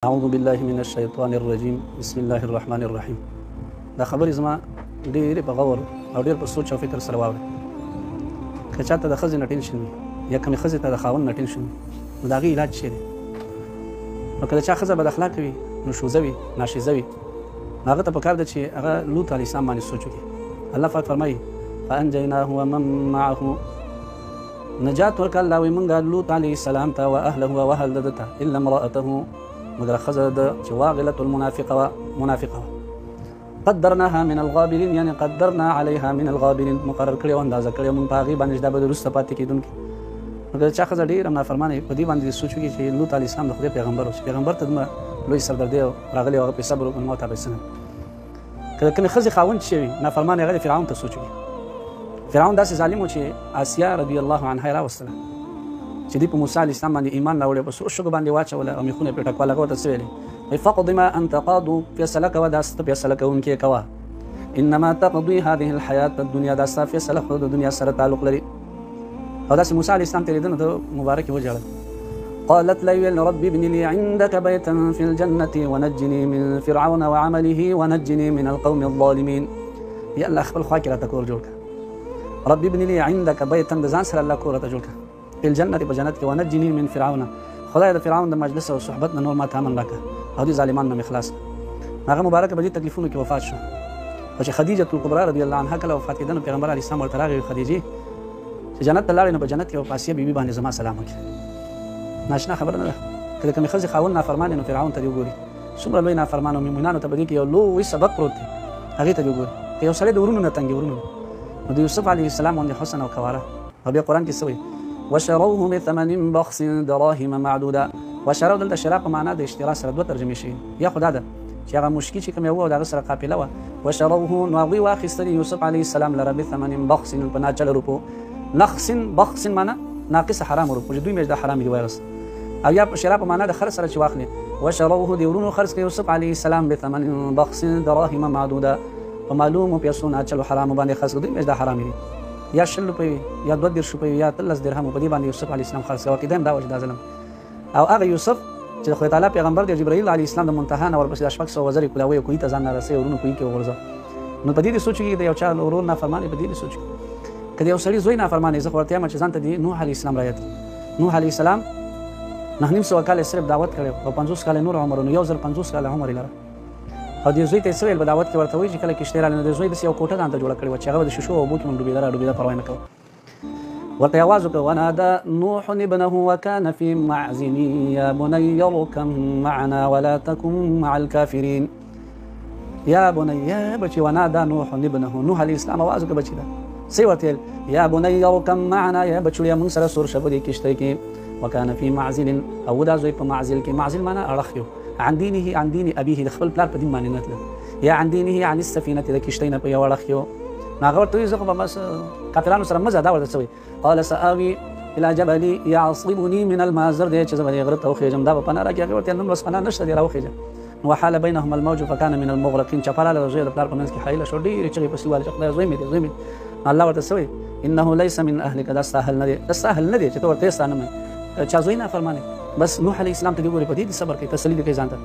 اعوذ بالله من الشیطان الرجیم بسم الله الرحمن الرحیم. دا خبرې زما ډېرې په غور او ډېر په سوچ او فکر سره واورئ. که چاته د ښځې نه ټینشن وي یا کومې ښځې ته د خاوند نه ټینشن وي نو د هغې علاج څه دی؟ نو که د چا ښځه بد اخلاقه وي، نشوزه وي، ناشیزه وي، نو هغه ته پکار ده چې هغه لوط علیه السلام باندې سوچ وکړي. الله پاک فرمایي فانجیناه ومن معه، نجات ورکړه الله وایي موږ لوط علیه السلام ته واهله او اهل د ده ته الا امرأته، مگر ښځه ده چې واغلة المنافقه منافقه قدرناها من الغابرین، یعنی قدرنا علیها من الغابرین، مقرر کړې او اندازه کړې موږ په هغې باندې چې دا به د وروسته پاتې کېدونکي. مګر د چا ښځه ډېره نافرمانه وي په دې باندې سوچ وکړي چې لوط علیه السلام د خدای پیغمبر و، چې پیغمبر ته دومره لوی سردردی راغلی او هغه پرې صبر وکړي، موت هغه څنګه. که د کومې ښځې خاوند چې وي نافرمانه، هغه د فرعون ته سوچ وکړي. فرعون داسې ظالم و چې آسیا رضی الله عنها یې راوستله چې دوی په موسی علیه السلام باندې ایمان راوړی، په سرو شګو باندې واچوله او میخونه یې پرې ټکواله. هغه ورته څه ویلې؟ وایي فقض ما انت قاض، فیصله کوه دا ته فیصله کوونکی یې کوه، انما تقضي هذه الحیات الدنیا، دا ستا فیصله خو د دنیا سره تعلق لري. او داسې موسی علیه السلام تېرېده نو د مبارک یې وژړل. قالت له ویل رب ابن لي عندك بيتا في الجنة ونجني من فرعون وعمله ونجني من القوم الظالمين. یا الله خپل خوا کې راته کور جوړ کړه. رب ابن لي عندك بيتا، د ځان سره الله کور راته جوړ کړه په الجنة، په جنت کې، ونجني من فرعون، خدای د فرعون د مجلس او صحبت نه نور ما ته امن راکړه او دې ظالمانو نه مې خلاص کړه. هغه مبارکه په دې تکلیفونو کې وفات شو. او چې خدیجه الکبرا رضی الله عنها کله وفات کېده نو پیغمبر علیه السلام ورته راغی، خدیجې چې جنت ته لاړې نو په جنت کې په آسیه بیبي باندې زما سلام وکړي. ناشنا خبره نه ده. که د کومې ښځې خاوند نافرمان نو فرعون ته دې وګوري، څومره لوی نافرمان او مؤمنانو ته په دې کې یو لوی سبق پروت دی، هغې ته دې وګوري. که یو سړی د ورونو نه تنګي ورونو نو د یوسف علیه السلام غوندې حسن او کواره. او بیا قرآن کې څه وایي؟ وشروه بثمن بخس دراهم معدوده. وشرو دلته شرا په معنا د اشترا سره دوه ترجمې شي. یا خدا ده چې هغه مشکي چې کوم یو د هغه سره قافله وه، وشروه نو هغوی واخیستلي یوسف علیه السلام لره بثمن بخس، په ناچله روپو. نقص بخس معنا ناقص حرام روپو، چې دوی میاشت د حرامې دي وایغست. او یا شرا په معنا د خر سره چې واخلي، وشروه د ورونو خرڅ کړه یوسف علیه السلام بثمن بخس دراهم معدوده، په معلومو پیسو ناچلو حرامو باندې خرڅ کړه، دوی میاشت د حرامې دي. یا 20 روپۍ یا 22 روپۍ یا 13 درهم په دې باندې یوسف علیه السلام خرڅ کړه. عقیده هم دا وه چې دا ظلم. او هغه یوسف چې د خدای تعالی پیغمبر دی، جبرائیل علیه السلام د منتها نه ورپسې د 600 وزرې کلاوۍ کوهي ته ځان نه رسوي، ورونو کوهي کې وغورځوه. نو په دې دې سوچ وکړي د یو چا ورور نافرمان په دې دې سوچ وکړي. که د یو سړي زوی نافرمان یې، زه خو ورته یم چې ځان ته د نوح علیه السلام را یاد کړي. نوح علیه السلام 900 کاله صرف دعوت کړی او 50 کاله نور عمر، نو 1050 کاله عمر یې لره. او د زوی ته یې څه ویل په دعوت کې؟ ورته وایي چې کله کښتۍ راغلې نو د زوی داسې یو کوټه ځان ته جوړه کړې وه چې هغه به د شیشو او اوبو کې هم ډوبېده راډوبېده، پروا یې نه کوه. ورته یې آواز وکړه ونادى نوح ابنه وكان في معزل يا بني اركب معنا ولا تكن مع الكافرين. یا بني یا بچي، ونادى نوح ابنه، نوح علیه السلام آواز وکړه بچي ته. څه ورته ویل؟ یا بني اركب معنا، یا بچوړیا موږ سره سور شه په دې کښتۍ کې. وكان في معزل، او دا زوی په معزل کې، معزل معنا اړخ یو، عن دینه عن دین ابيه، د خپل پلار په دین باندې نه تلل، یا عن دینه عن السفینة، د کښتۍ نه په یو اړخ یو. نو هغه ورته وایي زه خو به بس کافرانو سره مه ځه. دا ورته څه وایي؟ قال سآوي الى جبل يعصمني من الماء، زر دی چې زه به دې غره ته وخېږم، دا به پناه راکړي. هغې ورته ویل نن ورځ پناه نشته، دې راوخېږه. نو وحال بینهم الموج فکان من المغرقین، چپه راله د زوی د پلار په منځ کې حایله شو، ډېرې چغې پسې والې چې خدایه زوی مې دی، زوی مې دی. الله ورته څه وایي؟ انه لیس من اهلک، دا ستا اهل نه دی، دا ستا اهل نه دی چې ته ورته یې ستا نه منې. چا زوی نافرمانې. بس نوح علیه السلام ته دې وګورې په دې دې صبر کوي، تسلي دې کوي ځان ته.